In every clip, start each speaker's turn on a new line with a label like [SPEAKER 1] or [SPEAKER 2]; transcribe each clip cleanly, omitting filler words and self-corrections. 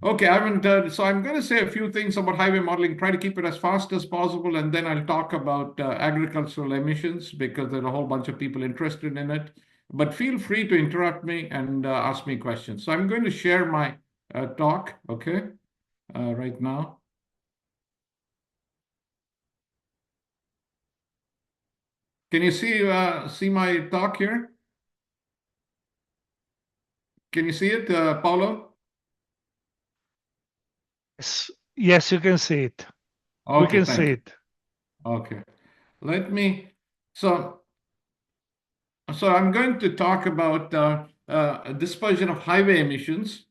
[SPEAKER 1] Okay, I haven't. So I'm going to say a few things about highway modeling, try to keep it as fast as possible, and then I'll talk about agricultural emissions because there's a whole bunch of people interested in it. But feel free to interrupt me and ask me questions. So I'm going to share my talk, okay, right now. Can you see my talk here? Can you see it, Paulo?
[SPEAKER 2] Yes, yes, you can see it. We
[SPEAKER 1] Okay,
[SPEAKER 2] can see
[SPEAKER 1] thank you.
[SPEAKER 2] it.
[SPEAKER 1] Okay, let me. So So I'm going to talk about dispersion of highway emissions.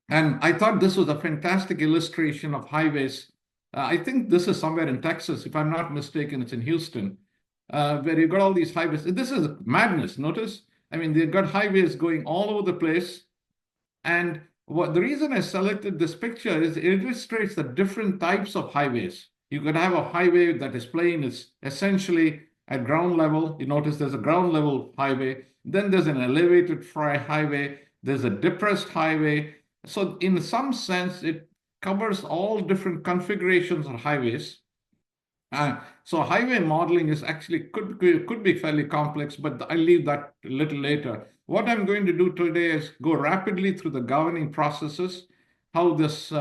[SPEAKER 1] And I thought this was a fantastic illustration of highways. I think this is somewhere in Texas, if I'm not mistaken, it's in Houston, where you've got all these highways. This is madness, notice? I mean, they've got highways going all over the place. And the reason I selected this picture is it illustrates the different types of highways. You could have a highway that is plain, it's essentially at ground level. You notice there's a ground level highway, then there's an elevated highway, there's a depressed highway. So, in some sense, it covers all different configurations of highways. So highway modeling is actually could be fairly complex, but I'll leave that a little later. What I'm going to do today is go rapidly through the governing processes, how this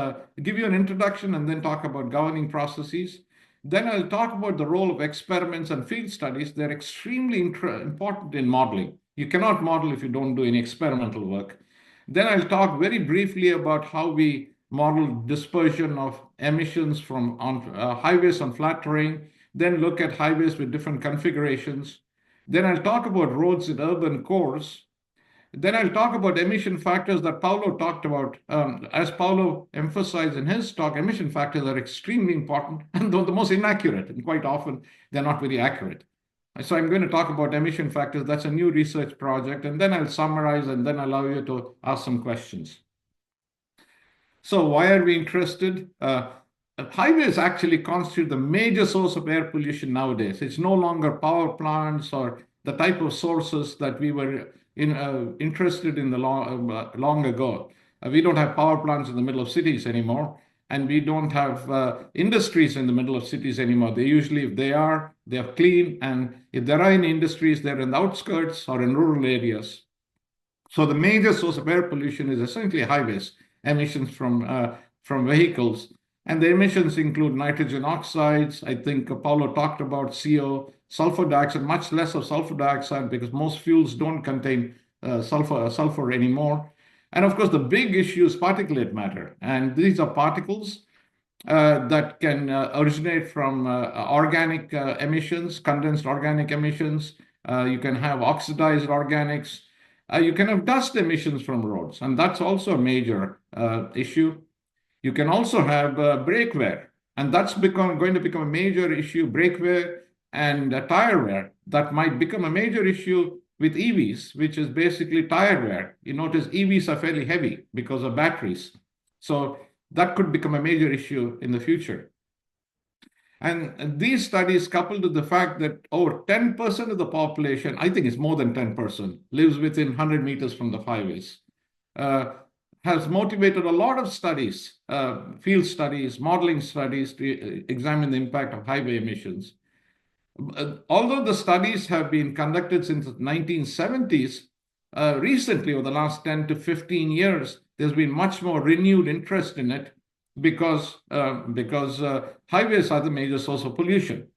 [SPEAKER 1] give you an introduction and then talk about governing processes. Then I'll talk about the role of experiments and field studies. They're extremely important in modeling. You cannot model if you don't do any experimental work. Then I'll talk very briefly about how we model dispersion of emissions from highways on flat terrain, then look at highways with different configurations. Then I'll talk about roads in urban cores. Then I'll talk about emission factors that Paolo talked about. As Paolo emphasized in his talk, emission factors are extremely important and the most inaccurate, and quite often they're not very accurate. So I'm going to talk about emission factors. That's a new research project, and then I'll summarize and then allow you to ask some questions. So why are we interested? Highways actually constitute the major source of air pollution nowadays. It's no longer power plants or the type of sources that we were interested in the long ago. We don't have power plants in the middle of cities anymore, and we don't have industries in the middle of cities anymore. They usually, if they are clean, and if there are any industries, they're in the outskirts or in rural areas. So the major source of air pollution is essentially highways, emissions from vehicles. And the emissions include nitrogen oxides. I think Paulo talked about CO, sulfur dioxide, much less of sulfur dioxide because most fuels don't contain sulfur anymore. And of course, the big issue is particulate matter. And these are particles that can originate from organic emissions, condensed organic emissions. You can have oxidized organics. You can have dust emissions from roads, and that's also a major issue. You can also have brake wear, and that's going to become a major issue. Brake wear and tire wear that might become a major issue with EVs, which is basically tire wear. You notice EVs are fairly heavy because of batteries, so that could become a major issue in the future. And these studies, coupled with the fact that over 10% of the population, I think it's more than 10%, lives within 100 meters from the highways, uh, has motivated a lot of studies, field studies, modeling studies to examine the impact of highway emissions. Although the studies have been conducted since the 1970s, recently, over the last 10 to 15 years, there's been much more renewed interest in it because highways are the major source of pollution.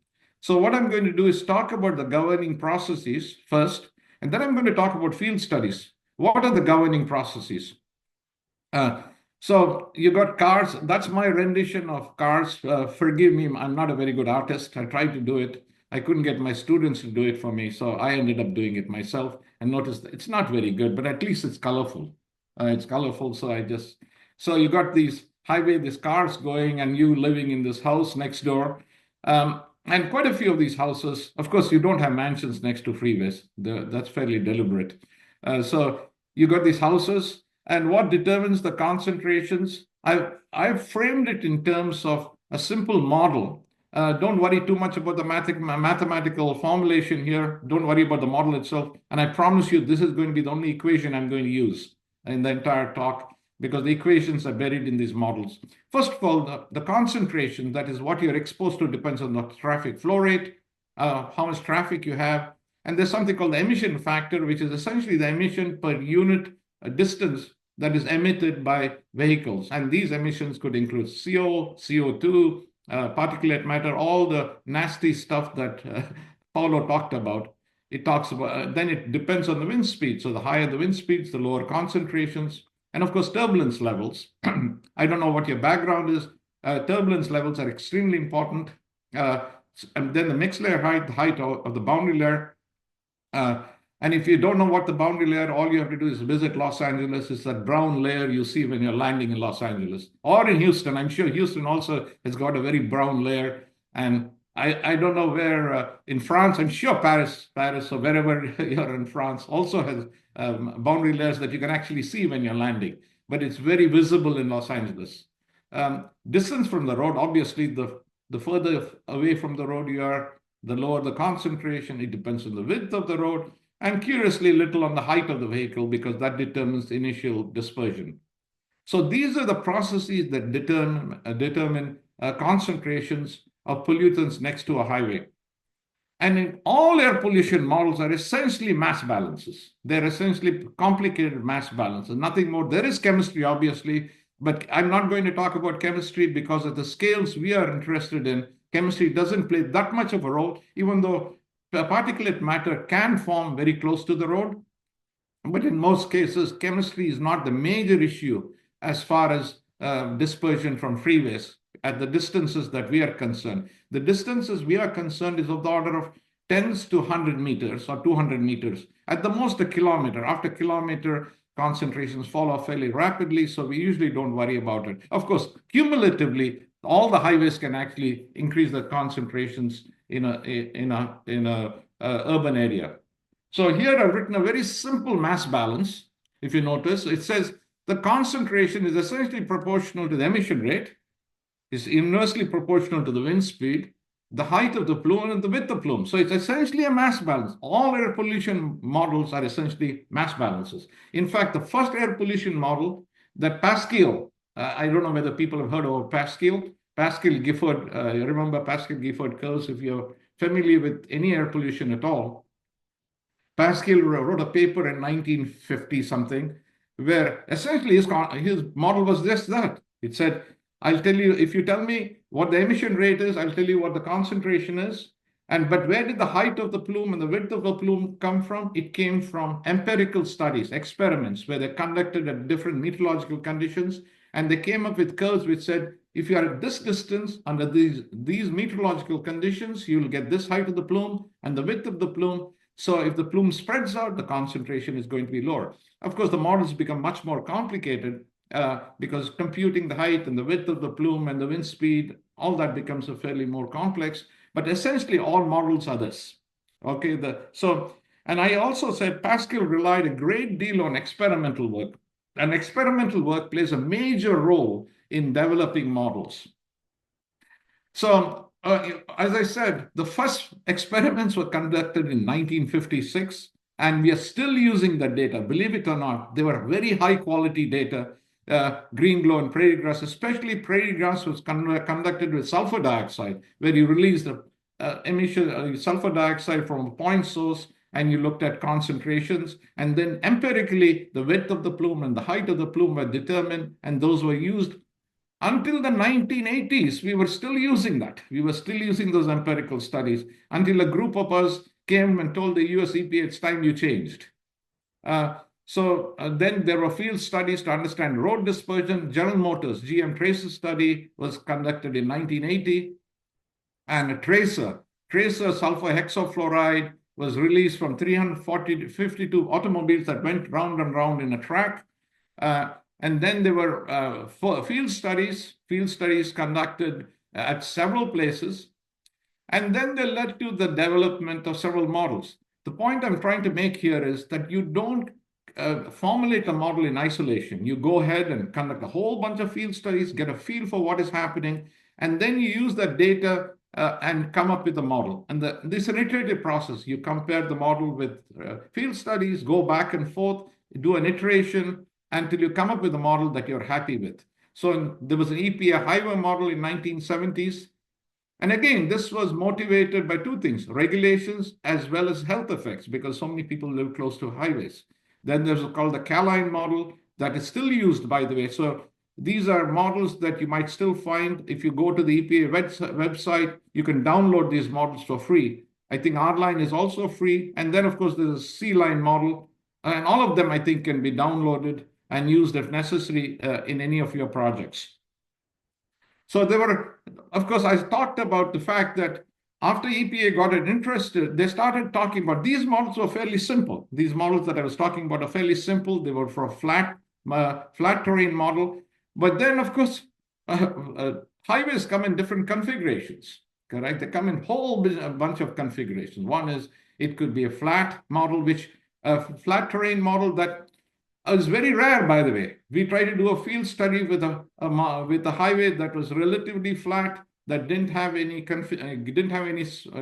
[SPEAKER 1] So what I'm going to do is talk about the governing processes first, and then I'm going to talk about field studies. What are the governing processes? Uh, so you got cars. That's my rendition of cars. Forgive me, I'm not a very good artist. I tried to do it. I couldn't get my students to do it for me, so I ended up doing it myself and noticed that it's not very good, but at least it's colorful. It's colorful, so you got these cars going, and you living in this house next door. And quite a few of these houses, of course, you don't have mansions next to freeways. That's fairly deliberate. So you got these houses, and what determines the concentrations? I've framed it in terms of a simple model. Don't worry too much about the mathematical formulation here. Don't worry about the model itself. And I promise you, this is going to be the only equation I'm going to use in the entire talk. because the equations are buried in these models. First of all, the concentration, that is what you're exposed to, depends on the traffic flow rate, how much traffic you have. And there's something called the emission factor, which is essentially the emission per unit distance that is emitted by vehicles. And these emissions could include CO, CO2, particulate matter, all the nasty stuff that Paolo talked about. It talks about, then it depends on the wind speed. So the higher the wind speeds, the lower concentrations. And of course, turbulence levels. I don't know what your background is. Turbulence levels are extremely important. And then the mixed layer height, the height of the boundary layer. And if you don't know what the boundary layer, all you have to do is visit Los Angeles. It's that brown layer you see when you're landing in Los Angeles or in Houston. I'm sure Houston also has got a very brown layer. And I don't know where in France, I'm sure Paris or wherever you're in France also has boundary layers that you can actually see when you're landing. But it's very visible in Los Angeles. Distance from the road, obviously, the further away from the road you are, the lower the concentration. It depends on the width of the road, and curiously little on the height of the vehicle, because that determines the initial dispersion. So these are the processes that determine concentrations of pollutants next to a highway. And in all air pollution models are essentially mass balances. They're essentially complicated mass balances, nothing more. There is chemistry, obviously, but I'm not going to talk about chemistry because of the scales we are interested in. Chemistry doesn't play that much of a role, even though particulate matter can form very close to the road. But in most cases, chemistry is not the major issue as far as dispersion from freeways at the distances that we are concerned. The distances we are concerned is of the order of tens to 100 meters or 200 meters, at the most a kilometer. After kilometer, concentrations fall off fairly rapidly, so we usually don't worry about it. Of course, cumulatively, all the highways can actually increase the concentrations in a urban area. So here I've written a very simple mass balance. If you notice, it says the concentration is essentially proportional to the emission rate, is inversely proportional to the wind speed, the height of the plume, and the width of plume. So it's essentially a mass balance. All air pollution models are essentially mass balances. In fact, the first air pollution model that Pascal, I don't know whether people have heard of Pascal Gifford, remember Pascal Gifford curves if you're familiar with any air pollution at all. Pascal wrote a paper in 1950 something where essentially his model was just that. It said, I'll tell you, if you tell me what the emission rate is, I'll tell you what the concentration is. But where did the height of the plume and the width of the plume come from? It came from empirical studies, experiments, where they conducted at different meteorological conditions. And they came up with curves which said, if you are at this distance under these meteorological conditions, you'll get this height of the plume and the width of the plume. So if the plume spreads out, the concentration is going to be lower. Of course, the models become much more complicated because computing the height and the width of the plume and the wind speed, all that becomes a fairly more complex. But essentially, all models are this. Okay, and I also said Pascal relied a great deal on experimental work. And experimental work plays a major role in developing models. So, as I said, the first experiments were conducted in 1956, and we are still using that data. Believe it or not, they were very high quality data. Green glow and prairie grass, especially prairie grass, was conducted with sulfur dioxide, where you release the emission sulfur dioxide from a point source, and you looked at concentrations, and then empirically the width of the plume and the height of the plume were determined, and those were used until the 1980s. We were still using that. We were still using those empirical studies until a group of us came and told the US EPA, it's time you changed. So then there were field studies to understand road dispersion. General Motors, GM Tracer study was conducted in 1980. And a tracer sulfur hexafluoride was released from 352 automobiles that went round and round in a track. And then there were field studies conducted at several places. And then they led to the development of several models. The point I'm trying to make here is that you don't formulate a model in isolation. You go ahead and conduct a whole bunch of field studies, get a feel for what is happening, and then you use that data and come up with a model. And this is an iterative process. You compare the model with field studies, go back and forth, do an iteration, until you come up with a model that you're happy with. So there was an EPA highway model in 1970s. And again, this was motivated by two things, regulations as well as health effects, because so many people live close to highways. Then there's called the Caline model that is still used, by the way. So these are models that you might still find. If you go to the EPA website, you can download these models for free. I think R-Line is also free. And then, of course, there's a C-Line model. And all of them, I think, can be downloaded and used if necessary in any of your projects. So there were, of course, I talked about the fact that after EPA got interested, they started talking about these models were fairly simple. These models that I was talking about are fairly simple. They were for a flat terrain model. But then, of course, highways come in different configurations, correct? They come in a bunch of configurations. One is it could be a flat model, which a flat terrain model that is very rare, by the way. We tried to do a field study with a highway that was relatively flat, that didn't have any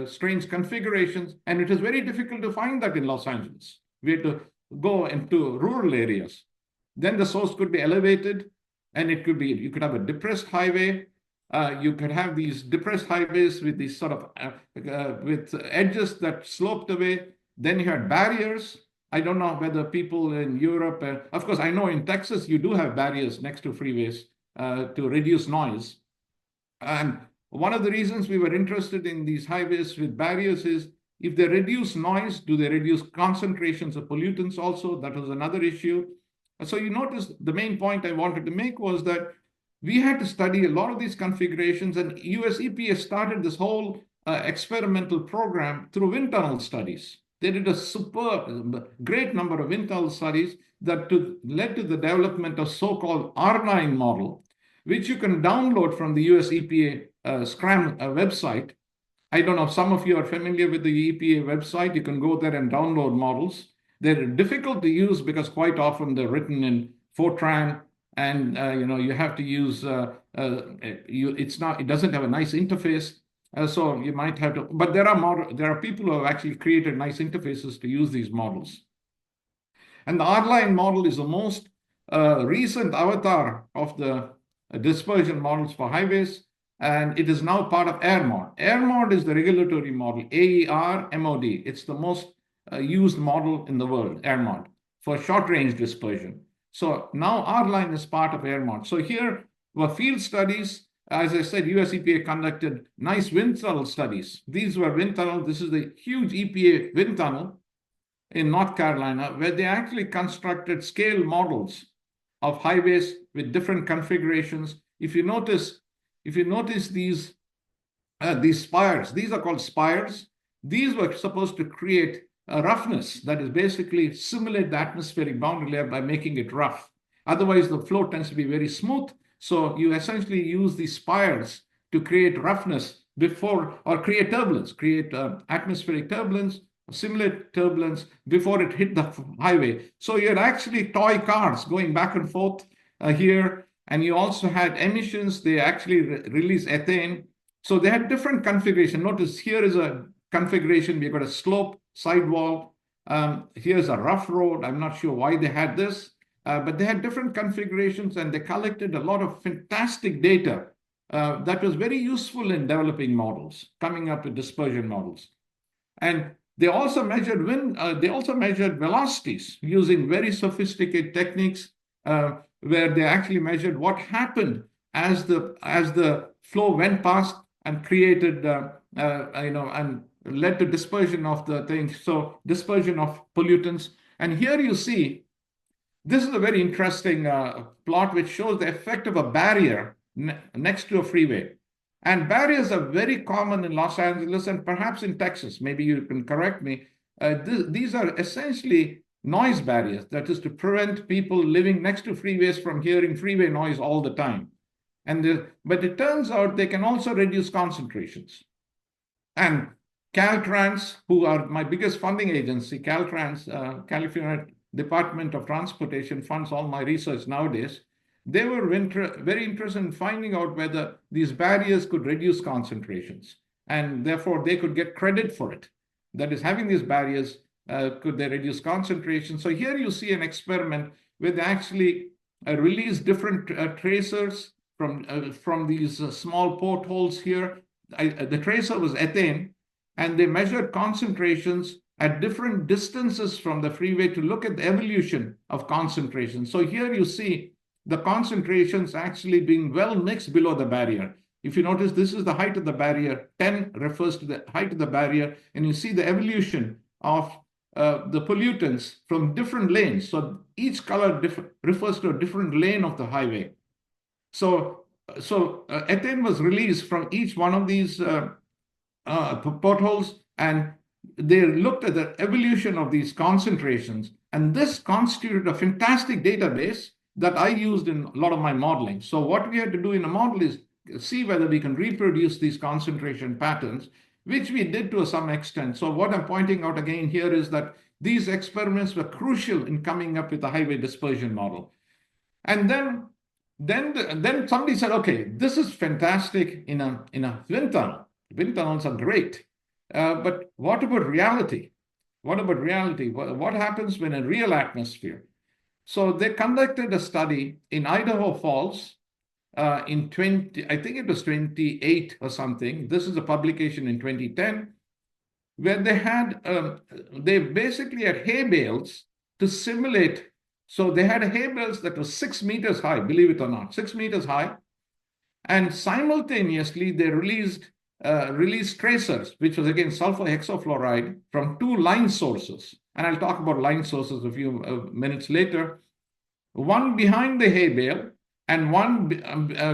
[SPEAKER 1] strange configurations, and it is very difficult to find that in Los Angeles. We had to go into rural areas. Then the source could be elevated, and it could be, you could have a depressed highway. You could have these depressed highways with these sort of with edges that sloped away. Then you had barriers. I don't know whether people in Europe, of course, I know in Texas, you do have barriers next to freeways to reduce noise. And one of the reasons we were interested in these highways with barriers is if they reduce noise, do they reduce concentrations of pollutants also? That was another issue. So you notice the main point I wanted to make was that we had to study a lot of these configurations, and US EPA started this whole experimental program through wind tunnel studies. They did a great number of wind tunnel studies that led to the development of so-called R9 model, which you can download from the US EPA SCRAM website. I don't know if some of you are familiar with the EPA website. You can go there and download models. They're difficult to use because quite often they're written in Fortran, and you have to use it doesn't have a nice interface. So you might have to, but there are people who have actually created nice interfaces to use these models. And the R-Line model is the most recent avatar of the dispersion models for highways, and it is now part of AIRMOD. AIRMOD is the regulatory model, AER-MOD. It's the most used model in the world, AIRMOD, for short-range dispersion. So now R-Line is part of AIRMOD. So here were field studies. As I said, US EPA conducted nice wind tunnel studies. These were wind tunnels. This is the huge EPA wind tunnel in North Carolina, where they actually constructed scale models of highways with different configurations. If you notice these spires, these are called spires. These were supposed to create a roughness that is basically simulate the atmospheric boundary layer by making it rough. Otherwise, the flow tends to be very smooth. So you essentially use these spires to create roughness before, or create turbulence, create atmospheric turbulence, simulate turbulence before it hit the highway. So you had actually toy cars going back and forth here. And you also had emissions. They actually release ethane. So they had different configuration. Notice here is a configuration. We've got a slope sidewall. Here's a rough road. I'm not sure why they had this. But they had different configurations, and they collected a lot of fantastic data that was very useful in developing models, coming up with dispersion models. And they also measured velocities using very sophisticated techniques, where they actually measured what happened as the flow went past and created and led to dispersion of the things. So dispersion of pollutants. And here you see. This is a very interesting plot which shows the effect of a barrier next to a freeway. And barriers are very common in Los Angeles and perhaps in Texas. Maybe you can correct me. These are essentially noise barriers. That is to prevent people living next to freeways from hearing freeway noise all the time. But it turns out they can also reduce concentrations. And Caltrans, who are my biggest funding agency, Caltrans, California Department of Transportation funds all my research nowadays. They were very interested in finding out whether these barriers could reduce concentrations, and therefore they could get credit for it. That is, having these barriers, could they reduce concentration? So here you see an experiment where they actually released different tracers from these small portholes here. The tracer was ethane, and they measured concentrations at different distances from the freeway to look at the evolution of concentration. So here you see the concentrations actually being well mixed below the barrier. If you notice, this is the height of the barrier. 10 refers to the height of the barrier, and you see the evolution of the pollutants from different lanes. So each color refers to a different lane of the highway. So ethane was released from each one of these potholes, and they looked at the evolution of these concentrations. And this constituted a fantastic database that I used in a lot of my modeling. So what we had to do in a model is see whether we can reproduce these concentration patterns, which we did to some extent. So what I'm pointing out again here is that these experiments were crucial in coming up with a highway dispersion model. And then somebody said, okay, this is fantastic in a wind tunnel. Wind tunnels are great. But what about reality? What about reality? What happens when a real atmosphere? So they conducted a study in Idaho Falls I think it was 28 or something. This is a publication in 2010, where they basically had hay bales to simulate. So they had hay bales that was 6 meters high, believe it or not, 6 meters high. And simultaneously, they released tracers, which was again sulfur hexafluoride from 2 line sources. And I'll talk about line sources a few minutes later. One behind the hay bale and one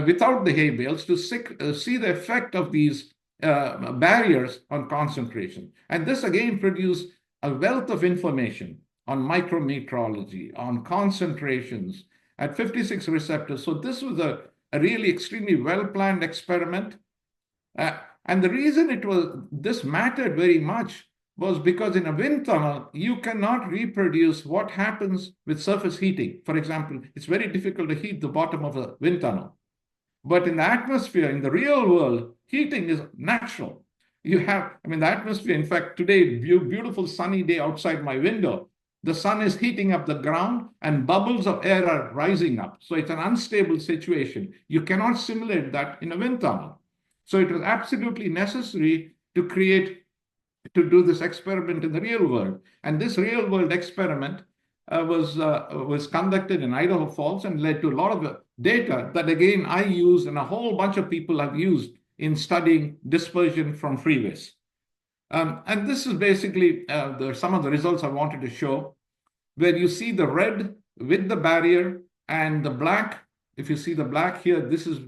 [SPEAKER 1] without the hay bales to see the effect of these barriers on concentration. And this again produced a wealth of information on micrometrology, on concentrations at 56 receptors. So this was a really extremely well-planned experiment. And the reason this mattered very much was because in a wind tunnel, you cannot reproduce what happens with surface heating. For example, it's very difficult to heat the bottom of a wind tunnel. But in the atmosphere, in the real world, heating is natural. The atmosphere, in fact, today, beautiful sunny day outside my window, the sun is heating up the ground and bubbles of air are rising up. So it's an unstable situation. You cannot simulate that in a wind tunnel. So it was absolutely necessary to do this experiment in the real world. And this real world experiment was conducted in Idaho Falls and led to a lot of data that, again, I use and a whole bunch of people have used in studying dispersion from freeways. And this is basically some of the results I wanted to show, where you see the red with the barrier and the black. If you see the black here, this is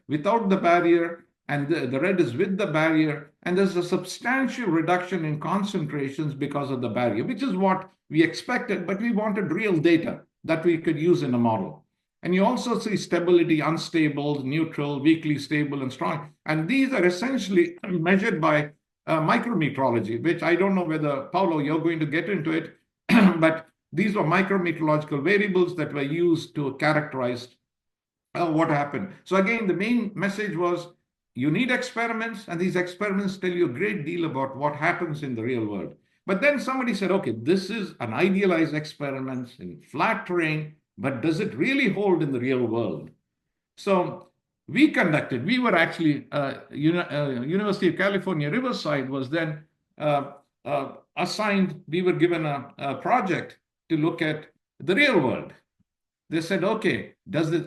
[SPEAKER 1] without the barrier, and the red is with the barrier. And there's a substantial reduction in concentrations because of the barrier, which is what we expected, but we wanted real data that we could use in a model. And you also see stability, unstable, neutral, weakly stable, and strong. And these are essentially measured by micrometrology, which I don't know whether, Paolo, you're going to get into it, but these were micrometeorological variables that were used to characterize what happened. So again, the main message was you need experiments, and these experiments tell you a great deal about what happens in the real world. But then somebody said, okay, this is an idealized experiment in flat terrain, but does it really hold in the real world? So we were actually, University of California, Riverside was then assigned, we were given a project to look at the real world. They said, okay,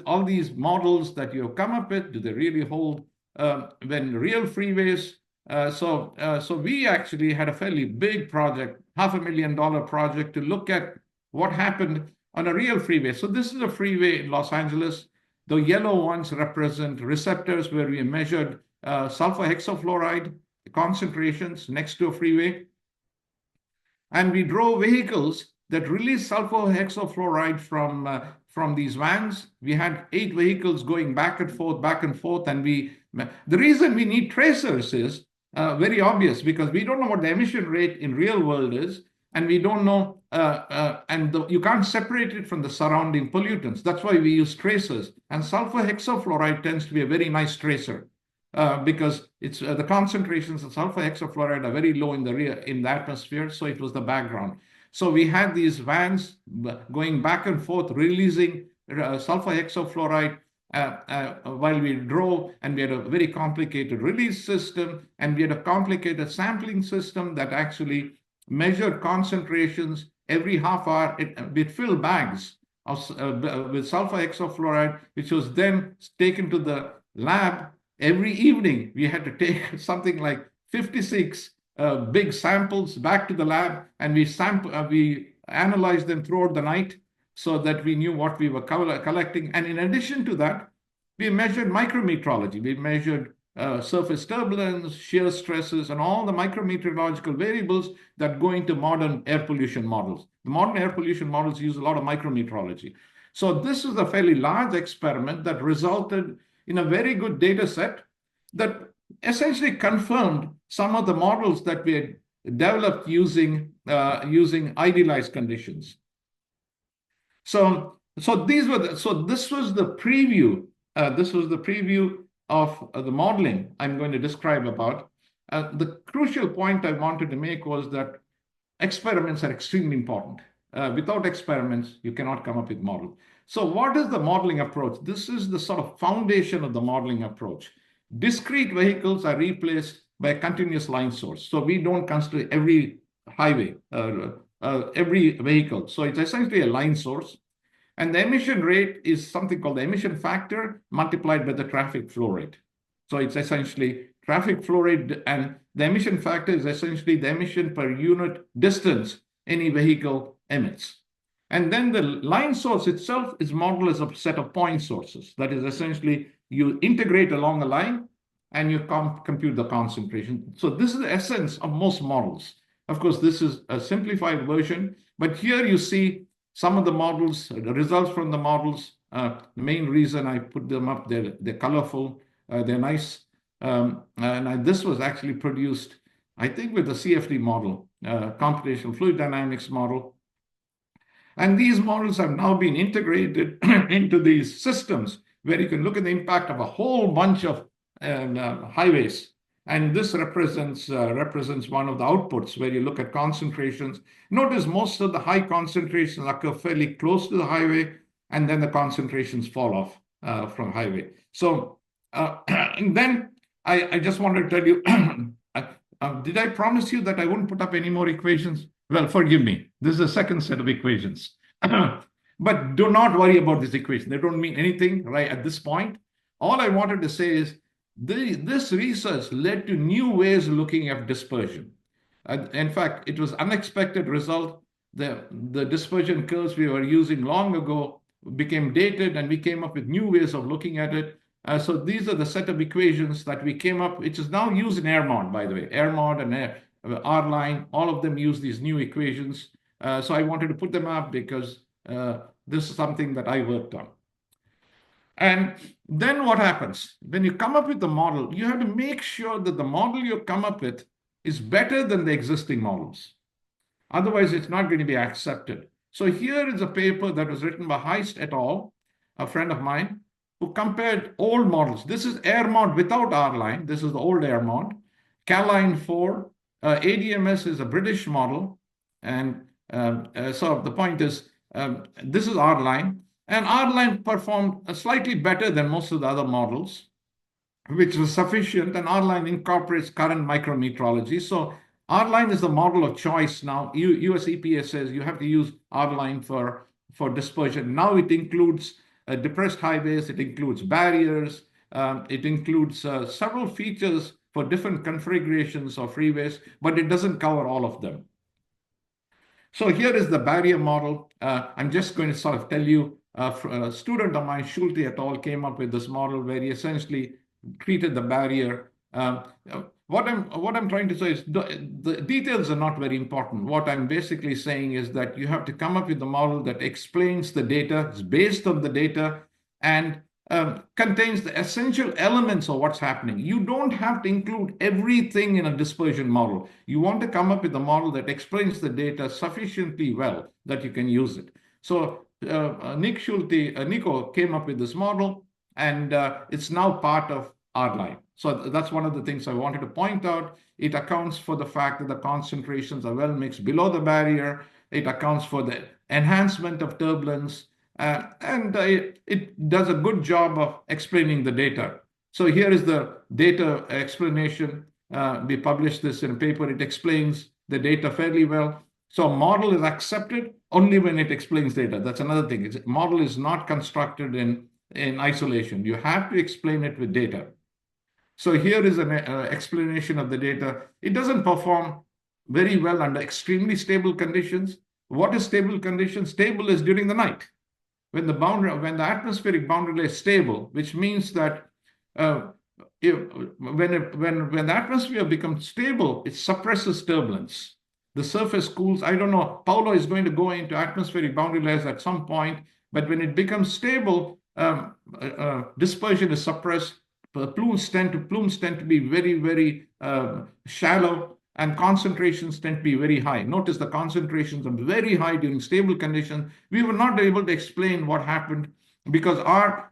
[SPEAKER 1] all these models that you have come up with, do they really hold when real freeways? So we actually had a fairly big project, $500,000 project to look at what happened on a real freeway. So this is a freeway in Los Angeles. The yellow ones represent receptors where we measured sulfur hexafluoride concentrations next to a freeway. And we drove vehicles that released sulfur hexafluoride from these vans. We had 8 vehicles going back and forth. And the reason we need tracers is very obvious, because we don't know what the emission rate in real world is, and we don't know, you can't separate it from the surrounding pollutants. That's why we use tracers. And sulfur hexafluoride tends to be a very nice tracer because the concentrations of sulfur hexafluoride are very low in the atmosphere, so it was the background. So we had these vans going back and forth, releasing sulfur hexafluoride while we drove, and we had a very complicated release system, and we had a complicated sampling system that actually measured concentrations every half hour. We'd fill bags with sulfur hexafluoride, which was then taken to the lab. Every evening, we had to take something like 56 big samples back to the lab, and we analyzed them throughout the night so that we knew what we were collecting. And in addition to that, we measured micrometrology. We measured surface turbulence, shear stresses, and all the micrometeorological variables that go into modern air pollution models. The modern air pollution models use a lot of micrometeorology. So this is a fairly large experiment that resulted in a very good data set that essentially confirmed some of the models that we had developed using idealized conditions. So this was the preview. This was the preview of the modeling I'm going to describe about. The crucial point I wanted to make was that experiments are extremely important. Without experiments, you cannot come up with models. So what is the modeling approach? This is the sort of foundation of the modeling approach. Discrete vehicles are replaced by a continuous line source. So we don't consider every highway, every vehicle. So it's essentially a line source. And the emission rate is something called the emission factor multiplied by the traffic flow rate. So it's essentially traffic flow rate, and the emission factor is essentially the emission per unit distance any vehicle emits. And then the line source itself is modeled as a set of point sources. That is essentially you integrate along a line and you compute the concentration. So this is the essence of most models. Of course, this is a simplified version, but here you see some of the models, the results from the models. The main reason I put them up, they're colorful, they're nice. This was actually produced, I think, with the CFD model, computational fluid dynamics model. And these models have now been integrated into these systems where you can look at the impact of a whole bunch of highways. And this represents one of the outputs where you look at concentrations. Notice most of the high concentrations occur fairly close to the highway, and then the concentrations fall off from highway. So and then I just wanted to tell you, did I promise you that I wouldn't put up any more equations? Well, forgive me. This is the second set of equations. But do not worry about this equation. They don't mean anything right at this point. All I wanted to say is this research led to new ways of looking at dispersion. In fact, it was unexpected result. The dispersion curves we were using long ago became dated, and we came up with new ways of looking at it. So these are the set of equations that we came up, which is now used in AirMod, by the way. AirMod and R-line, all of them use these new equations. So I wanted to put them up because this is something that I worked on. And then what happens? When you come up with the model, you have to make sure that the model you come up with is better than the existing models. Otherwise, it's not going to be accepted. So here is a paper that was written by Heist et al., a friend of mine, who compared old models. This is AirMod without R-line. This is the old AirMod. CalLine 4. ADMS is a British model. And so the point is, this is R-line. And R-line performed slightly better than most of the other models, which was sufficient. And R-line incorporates current micrometrology. So R-line is the model of choice now. US EPA says you have to use R-line for dispersion. Now it includes depressed highways, it includes barriers, it includes several features for different configurations of freeways, but it doesn't cover all of them. So here is the barrier model. I'm just going to sort of tell you, a student of mine, Schulte et al., came up with this model where he essentially treated the barrier. What I'm trying to say is the details are not very important. What I'm basically saying is that you have to come up with a model that explains the data, it's based on the data, and contains the essential elements of what's happening. You don't have to include everything in a dispersion model. You want to come up with a model that explains the data sufficiently well that you can use it. So Nico came up with this model, and it's now part of R-line. So that's one of the things I wanted to point out. It accounts for the fact that the concentrations are well mixed below the barrier. It accounts for the enhancement of turbulence, and it does a good job of explaining the data. So here is the data explanation. We published this in a paper. It explains the data fairly well. So a model is accepted only when it explains data. That's another thing. A model is not constructed in isolation. You have to explain it with data. So here is an explanation of the data. It doesn't perform very well under extremely stable conditions. What is stable conditions? Stable is during the night. When the atmospheric boundary layer is stable, which means that when the atmosphere becomes stable, it suppresses turbulence. The surface cools. I don't know. Paolo is going to go into atmospheric boundary layers at some point, but when it becomes stable, dispersion is suppressed. Plumes tend to be very, very shallow, and concentrations tend to be very high. Notice the concentrations are very high during stable conditions. We were not able to explain what happened because our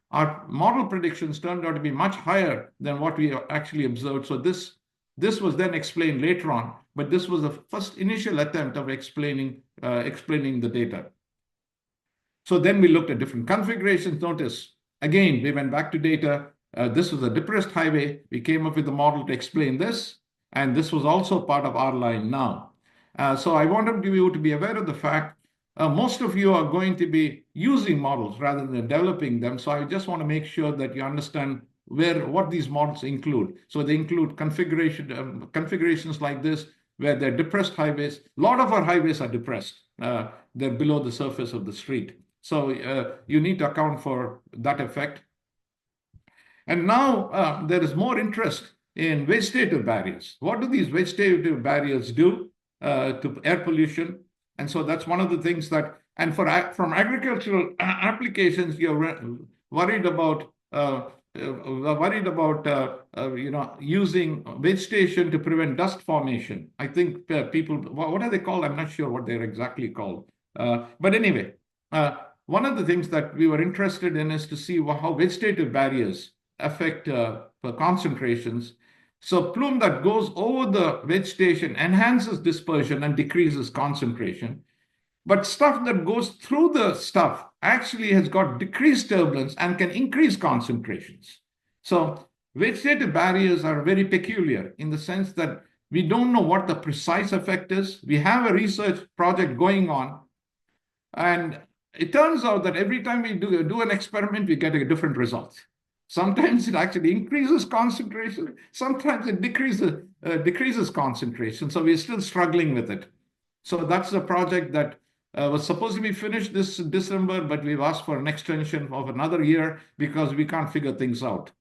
[SPEAKER 1] model predictions turned out to be much higher than what we actually observed. So this was then explained later on, but this was the first initial attempt of explaining the data. So then we looked at different configurations. Notice, again, we went back to data. This was a depressed highway. We came up with a model to explain this, and this was also part of our line now. So I wanted you to be aware of the fact most of you are going to be using models rather than developing them. So I just want to make sure that you understand what these models include. So they include configurations like this, where they're depressed highways. A lot of our highways are depressed. They're below the surface of the street. So you need to account for that effect. And now there is more interest in vegetative barriers. What do these vegetative barriers do to air pollution? And so that's one of the things that, and from agricultural applications, you're worried about using vegetation to prevent dust formation. I think people, what are they called? I'm not sure what they're exactly called. But anyway, one of the things that we were interested in is to see how vegetative barriers affect concentrations. So plume that goes over the vegetation enhances dispersion and decreases concentration. But stuff that goes through the stuff actually has got decreased turbulence and can increase concentrations. So vegetative barriers are very peculiar in the sense that we don't know what the precise effect is. We have a research project going on, and it turns out that every time we do an experiment, we get a different result. Sometimes it actually increases concentration. Sometimes it decreases concentration. So we're still struggling with it. So that's a project that was supposed to be finished this December, but we've asked for an extension of another year because we can't figure things out.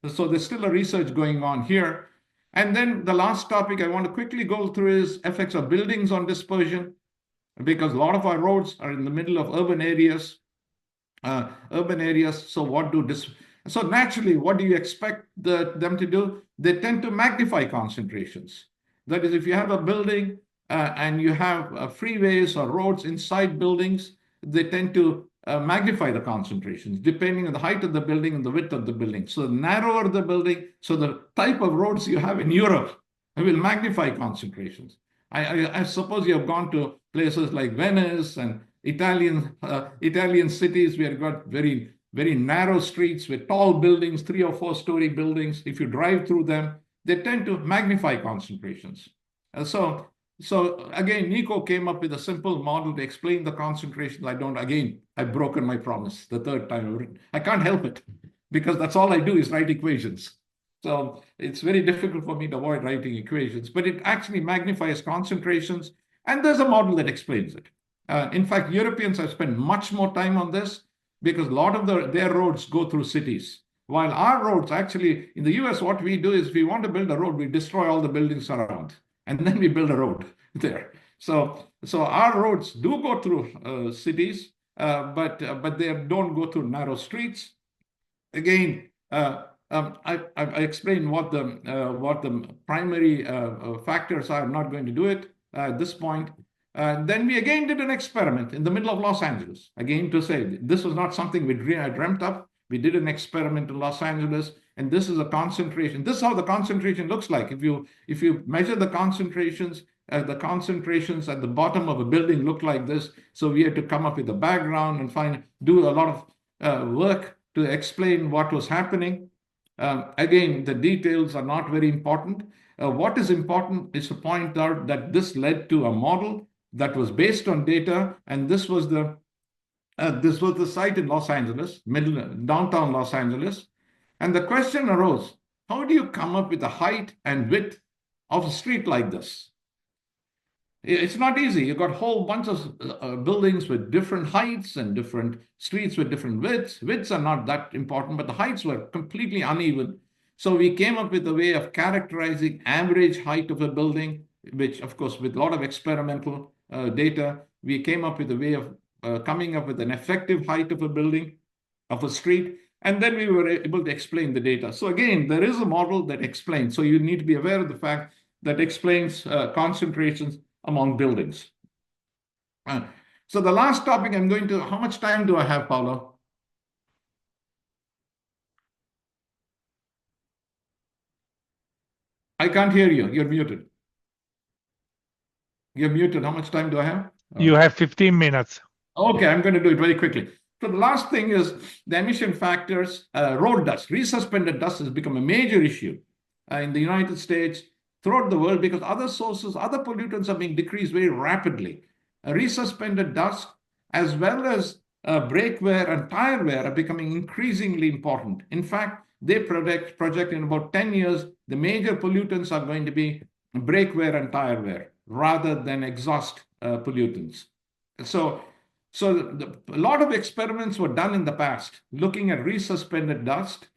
[SPEAKER 1] So there's still a research going on here. And then the last topic I want to quickly go through is effects of buildings on dispersion, because a lot of our roads are in the middle of urban areas. So naturally, what do you expect them to do? They tend to magnify concentrations. That is, if you have a building and you have freeways or roads inside buildings, they tend to magnify the concentrations depending on the height of the building and the width of the building. So the narrower the building, so the type of roads you have in Europe will magnify concentrations. I suppose you have gone to places like Venice and Italian cities where you've got very, very narrow streets with tall buildings, 3 or 4 story buildings. If you drive through them, they tend to magnify concentrations. So again, Nico came up with a simple model to explain the concentrations. I've broken my promise the third time I've written. I can't help it because that's all I do is write equations. So it's very difficult for me to avoid writing equations, but it actually magnifies concentrations, and there's a model that explains it. In fact, Europeans have spent much more time on this because a lot of their roads go through cities. While our roads, actually, in the US, what we do is if we want to build a road, we destroy all the buildings around, and then we build a road there. So our roads do go through cities, but they don't go through narrow streets. Again, I explained what the primary factors are. I'm not going to do it at this point. Then we again did an experiment in the middle of Los Angeles. Again, to say this was not something we dreamt up. We did an experiment in Los Angeles, and this is a concentration. This is how the concentration looks like. If you measure the concentrations the concentrations at the bottom of a building look like this. So we had to come up with a background and do a lot of work to explain what was happening. Again, the details are not very important. What is important is to point out that this led to a model that was based on data, and this was the site in Los Angeles, downtown Los Angeles. And the question arose, how do you come up with the height and width of a street like this? It's not easy. You've got a whole bunch of buildings with different heights and different streets with different widths. Widths are not that important, but the heights were completely uneven. So we came up with a way of characterizing average height of a building, which, of course, with a lot of experimental data, we came up with a way of coming up with an effective height of a building, of a street, and then we were able to explain the data. So again, there is a model that explains. So you need to be aware of the fact that explains concentrations among buildings. So the last topic I'm going to, how much time do I have, Paolo? I can't hear you. You're muted. You're muted. How much time do I have?
[SPEAKER 2] You have 15 minutes.
[SPEAKER 1] Okay, I'm going to do it very quickly. So the last thing is the emission factors. Road dust, resuspended dust has become a major issue in the United States, throughout the world, because other sources, other pollutants are being decreased very rapidly. Resuspended dust, as well as brake wear and tire wear, are becoming increasingly important. In fact, they project in about 10 years, the major pollutants are going to be brake wear and tire wear rather than exhaust pollutants. So a lot of experiments were done in the past looking at resuspended dust,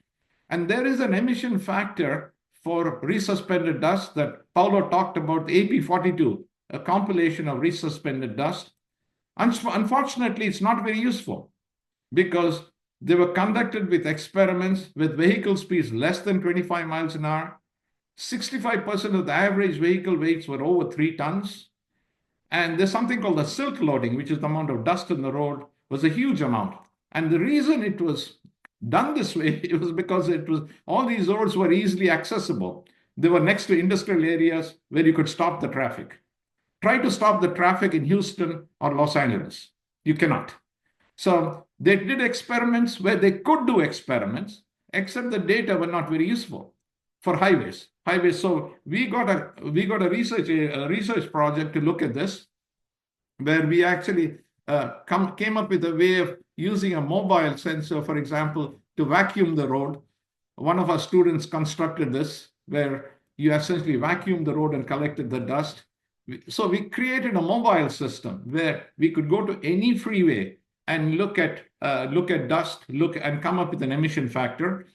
[SPEAKER 1] and there is an emission factor for resuspended dust that Paolo talked about, the AP42, a compilation of resuspended dust. Unfortunately, it's not very useful because they were conducted with experiments with vehicle speeds less than 25 miles an hour. 65% of the average vehicle weights were over 3 tons. And there's something called the silt loading, which is the amount of dust in the road, was a huge amount. And the reason it was done this way, it was because all these roads were easily accessible. They were next to industrial areas where you could stop the traffic. Try to stop the traffic in Houston or Los Angeles. You cannot. So they did experiments where they could do experiments, except the data were not very useful for highways. So we got a research project to look at this, where we actually came up with a way of using a mobile sensor, for example, to vacuum the road. One of our students constructed this, where you essentially vacuum the road and collected the dust. So we created a mobile system where we could go to any freeway and look at dust, and come up with an emission factor.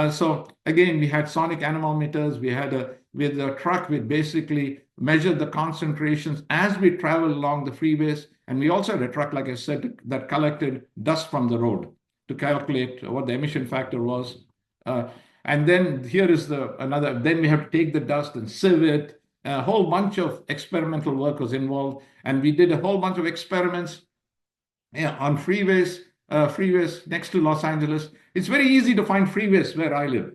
[SPEAKER 1] So again, we had sonic anemometers. We had a truck which basically measured the concentrations as we traveled along the freeways. And we also had a truck, like I said, that collected dust from the road to calculate what the emission factor was. And then here is then we have to take the dust and sieve it. A whole bunch of experimental work was involved. And we did a whole bunch of experiments on freeways next to Los Angeles. It's very easy to find freeways where I live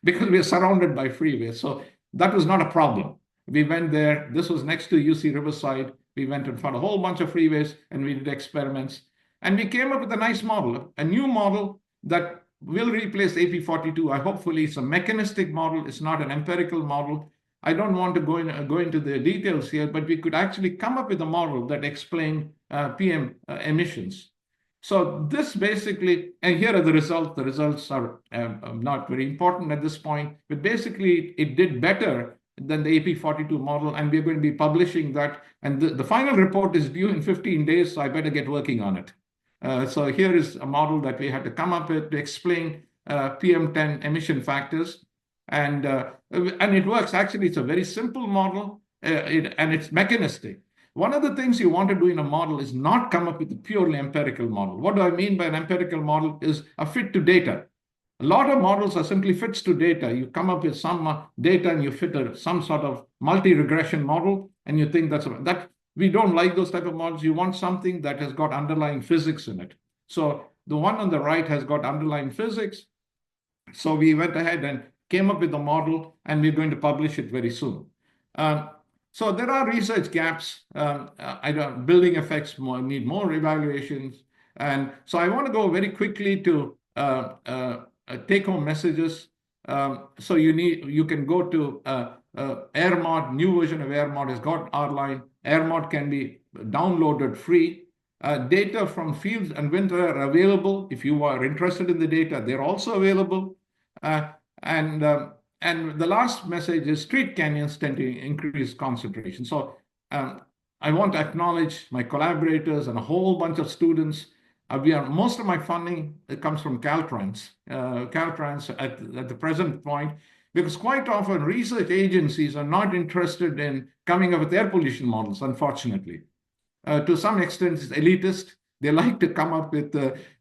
[SPEAKER 1] because we are surrounded by freeways. So that was not a problem. We went there. This was next to UC Riverside. We went and found a whole bunch of freeways and we did experiments. And we came up with a nice model, a new model that will replace AP42. Hopefully, it's a mechanistic model. It's not an empirical model. I don't want to go into the details here, but we could actually come up with a model that explained PM emissions. So this basically, and here are the results. The results are not very important at this point, but basically it did better than the AP42 model, and we're going to be publishing that. And the final report is due in 15 days, so I better get working on it. So here is a model that we had to come up with to explain PM10 emission factors. And it works. Actually, it's a very simple model, and it's mechanistic. One of the things you want to do in a model is not come up with a purely empirical model. What do I mean by an empirical model? Is a fit to data. A lot of models are simply fits to data. You come up with some data and you fit some sort of multi-regression model, and you think that we don't like those type of models. You want something that has got underlying physics in it. So the one on the right has got underlying physics. So we went ahead and came up with a model, and we're going to publish it very soon. So there are research gaps. Building effects need more evaluations. And so I want to go very quickly to take-home messages. So you can go to AirMod. New version of AirMod has got R-Line. AirMod can be downloaded free. Data from fields and winter are available. If you are interested in the data, they're also available. And the last message is street canyons tend to increase concentration. So I want to acknowledge my collaborators and a whole bunch of students. Most of my funding comes from Caltrans at the present point, because quite often research agencies are not interested in coming up with air pollution models, unfortunately. To some extent, it's elitist. They like to come up with,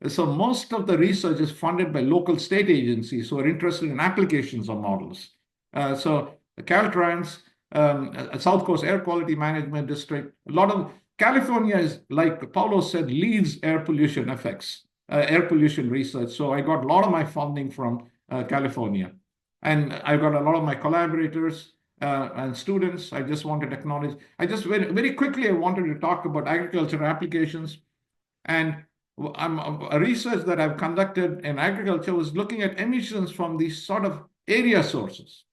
[SPEAKER 1] so most of the research is funded by local state agencies who are interested in applications of models. So Caltrans, South Coast Air Quality Management District, a lot of California is, like Paolo said, leads air pollution effects, air pollution research. So I got a lot of my funding from California. And I got a lot of my collaborators and students. I just wanted to acknowledge. Very, very quickly, I wanted to talk about agriculture applications. And a research that I've conducted in agriculture was looking at emissions from these sort of area sources,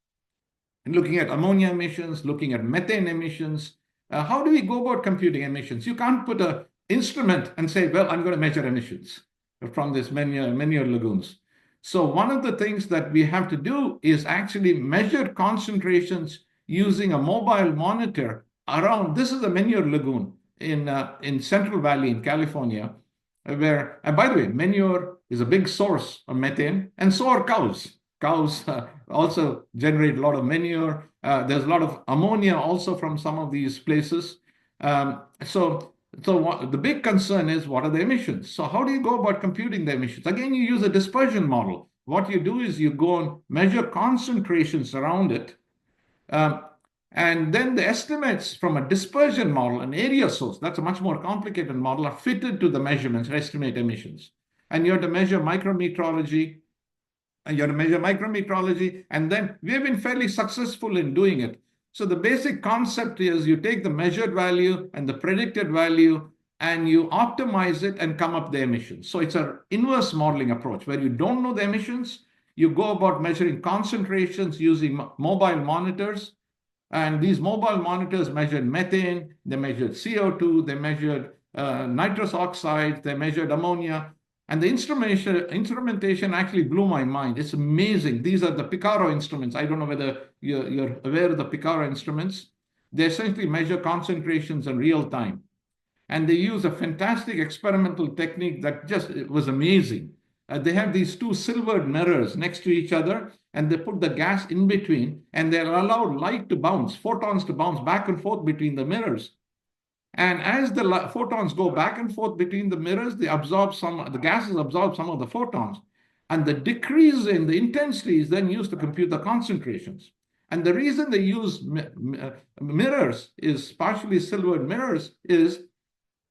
[SPEAKER 1] and looking at ammonia emissions, looking at methane emissions. How do we go about computing emissions? You can't put an instrument and say, well, I'm going to measure emissions from this manure lagoons. So one of the things that we have to do is actually measure concentrations using a mobile monitor around. This is a manure lagoon in Central Valley in California, where, and by the way, manure is a big source of methane, and so are cows. Cows also generate a lot of manure. There's a lot of ammonia also from some of these places. So the big concern is, what are the emissions? So how do you go about computing the emissions? Again, you use a dispersion model. What you do is you go and measure concentrations around it. And then the estimates from a dispersion model, an area source, that's a much more complicated model, are fitted to the measurements to estimate emissions. And you have to measure micrometrology, and then we have been fairly successful in doing it. So the basic concept is you take the measured value and the predicted value, and you optimize it and come up the emissions. So it's an inverse modeling approach where you don't know the emissions. You go about measuring concentrations using mobile monitors. And these mobile monitors measured methane, they measured CO2, they measured nitrous oxide, they measured ammonia. And the instrumentation actually blew my mind. It's amazing. These are the Picaro instruments. I don't know whether you're aware of the Picaro instruments. They essentially measure concentrations in real time. And they use a fantastic experimental technique that just was amazing. They have these two silvered mirrors next to each other, and they put the gas in between, and they'll allow light to bounce, photons to bounce back and forth between the mirrors. And as the photons go back and forth between the mirrors, the gases absorb some of the photons. And the decrease in the intensity is then used to compute the concentrations. And the reason they use mirrors, is partially silvered mirrors, is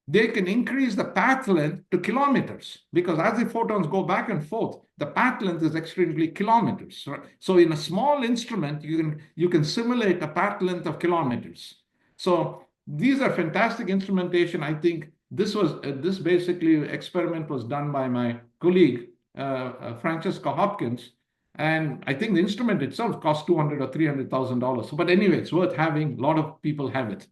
[SPEAKER 1] they can increase the path length to kilometers, because as the photons go back and forth, the path length is extremely kilometers. Right? So in a small instrument, you can simulate a path length of kilometers. So these are fantastic instrumentation. I think this basically experiment was done by my colleague, Francesca Hopkins. And I think the instrument itself cost $200,000 or $300,000. But anyway, it's worth having. A lot of people have it.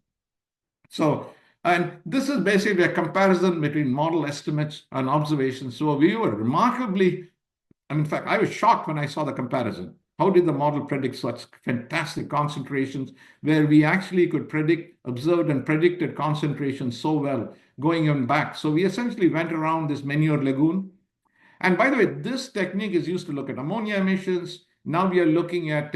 [SPEAKER 1] So, and this is basically a comparison between model estimates and observations. So we were remarkably, in fact, I was shocked when I saw the comparison. How did the model predict such fantastic concentrations, where we actually could predict, observed and predicted concentrations so well going on back? So we essentially went around this manure lagoon. And by the way, this technique is used to look at ammonia emissions. Now we are looking at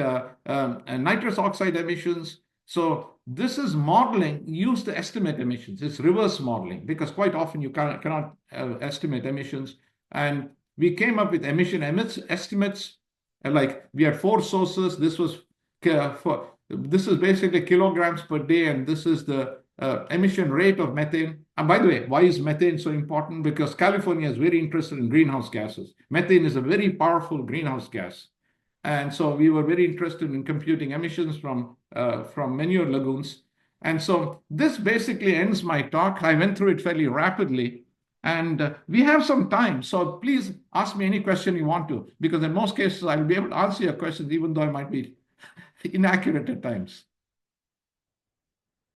[SPEAKER 1] nitrous oxide emissions. So this is modeling used to estimate emissions. It's reverse modeling, because quite often you cannot estimate emissions. And we came up with emission estimates. Like we had 4 sources. This is basically kilograms per day, and this is the emission rate of methane. And by the way, why is methane so important? Because California is very interested in greenhouse gases. Methane is a very powerful greenhouse gas. And so we were very interested in computing emissions from manure lagoons. And so this basically ends my talk. I went through it fairly rapidly. And we have some time. So please ask me any question you want to, because in most cases, I'll be able to answer your questions, even though I might be inaccurate at times.